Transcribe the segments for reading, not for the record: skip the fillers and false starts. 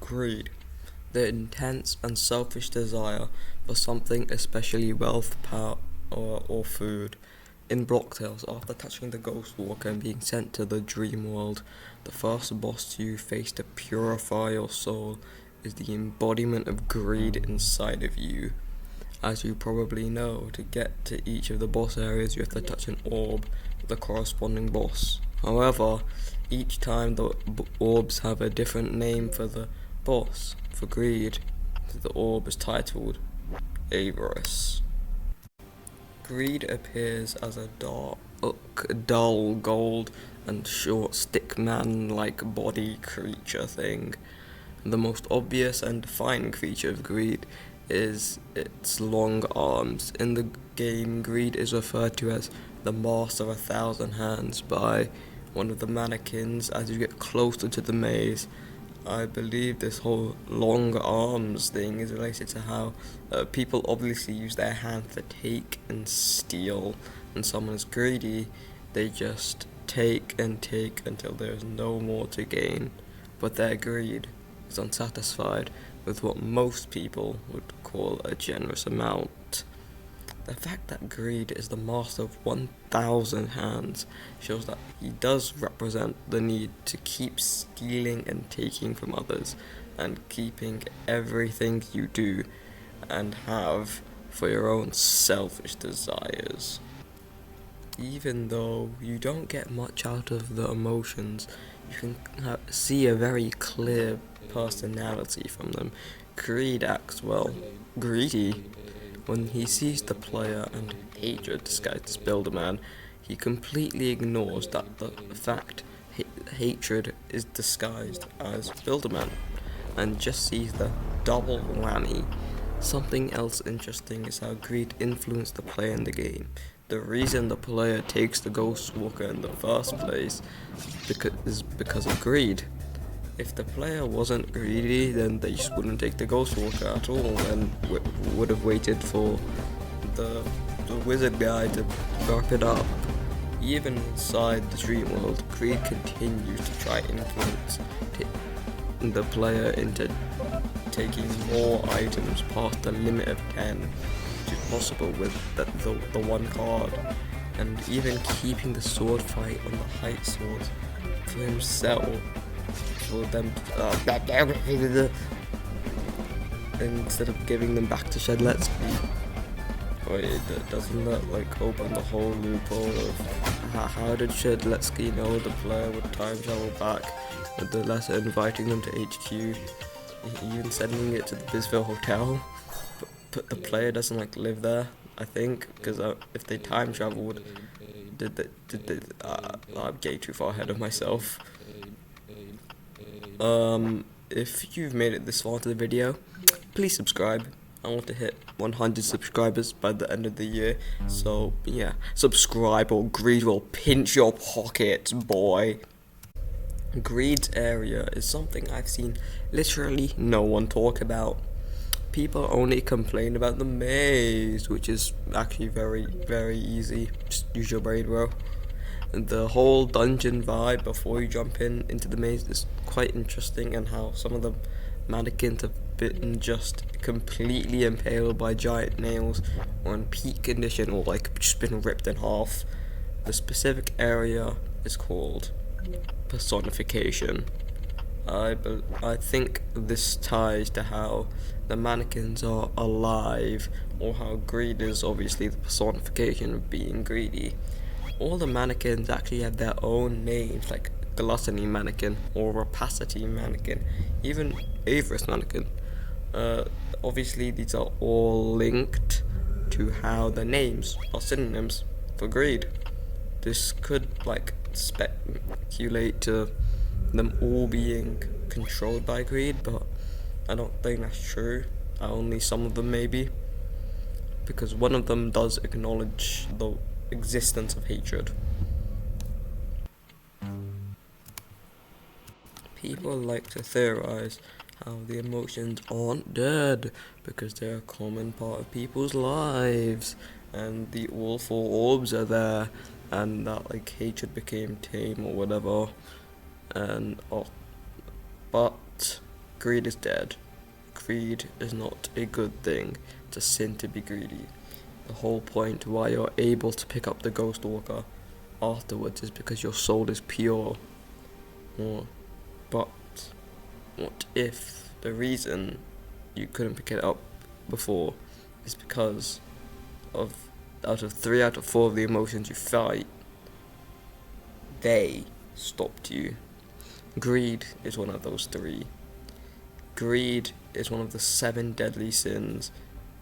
Greed, the intense and selfish desire for something, especially wealth, power, or food. In Block Tales, after touching the Ghost Walker and being sent to the dream world, the first boss you face to purify your soul is the embodiment of greed inside of you. As you probably know, to get to each of the boss areas you have to touch an orb with the corresponding boss. However, each time the orbs have a different name for the boss. For greed, the orb is titled Avarice. Greed appears as a dark, dull gold and short stick man-like body creature thing. The most obvious and defining feature of greed is its long arms. In the game, greed is referred to as the Master of 1,000 Hands by one of the mannequins as you get closer to the maze. I believe this whole long arms thing is related to how people obviously use their hands to take and steal. When someone is greedy, they just take and take until there is no more to gain. But their greed is unsatisfied with what most people would call a generous amount. The fact that greed is the master of 1,000 hands shows that he does represent the need to keep stealing and taking from others, and keeping everything you do and have for your own selfish desires. Even though you don't get much out of the emotions, you can see a very clear personality from them. Greed acts greedy. When he sees the player and hatred disguised as Builderman, he completely ignores that the fact hatred is disguised as Builderman, and just sees the double whammy. Something else interesting is how greed influenced the player in the game. The reason the player takes the Ghost Walker in the first place is because of greed. If the player wasn't greedy, then they just wouldn't take the Ghost Walker at all, and would have waited for the wizard guy to wrap it up. Even inside the dream world, greed continues to try influence the player into taking more items past the limit of 10, which is possible with the one card, and even keeping the sword fight on the height swords for himself. For them instead of giving them back to Shedletsky. Wait, doesn't that like open the whole loophole of how did Shedletsky know the player would time travel back with the letter inviting them to HQ, even sending it to the Bisville Hotel, but the player doesn't like live there, I think, because if they time traveled, I'm getting too far ahead of myself. If you've made it this far into the video, please subscribe. I want to hit 100 subscribers by the end of the year, so yeah, subscribe or greed will pinch your pockets, boy. Greed's area is something I've seen literally no one talk about. People only complain about the maze, which is actually very, very easy. Just use your brain, bro. The whole dungeon vibe before you jump into the maze is quite interesting, and how some of the mannequins have been just completely impaled by giant nails, or in peak condition, or like just been ripped in half. The specific area is called personification. I think this ties to how the mannequins are alive, or how greed is obviously the personification of being greedy. All the mannequins actually have their own names, like Gluttony Mannequin or Rapacity Mannequin, even Avarice Mannequin. Obviously these are all linked to how the names are synonyms for greed. This could like speculate to them all being controlled by greed, but I don't think that's true. Only some of them maybe, because one of them does acknowledge the existence of hatred. People like to theorize how the emotions aren't dead because they're a common part of people's lives, and the all four orbs are there, and that like hatred became tame or whatever, and but Greed is dead. Greed is not a good thing. It's a sin to be greedy. The whole point why you're able to pick up the Ghost Walker afterwards is because your soul is pure. But what if the reason you couldn't pick it up before is because of out of 3 out of 4 of the emotions you fight, they stopped you. Greed is one of those 3. Greed is one of the 7 deadly sins.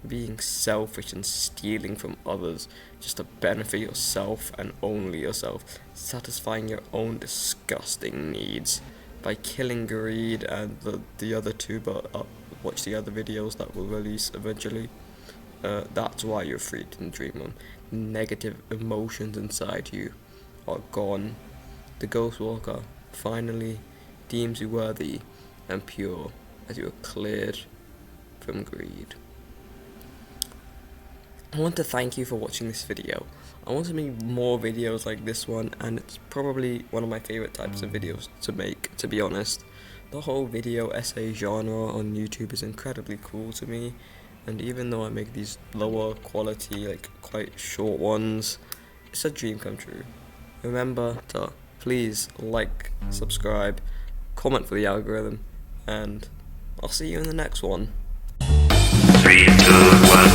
Being selfish and stealing from others just to benefit yourself and only yourself. Satisfying your own disgusting needs. By killing greed and the other 2, but watch the other videos that will release eventually. That's why you're free to dream on. Negative emotions inside you are gone. The Ghost Walker finally deems you worthy and pure as you are cleared from greed. I want to thank you for watching this video. I want to make more videos like this one, and it's probably one of my favorite types of videos to make, to be honest. The whole video essay genre on YouTube is incredibly cool to me, and even though I make these lower quality, like quite short ones, it's a dream come true. Remember to please like, subscribe, comment for the algorithm, and I'll see you in the next one. 3, 2, 1.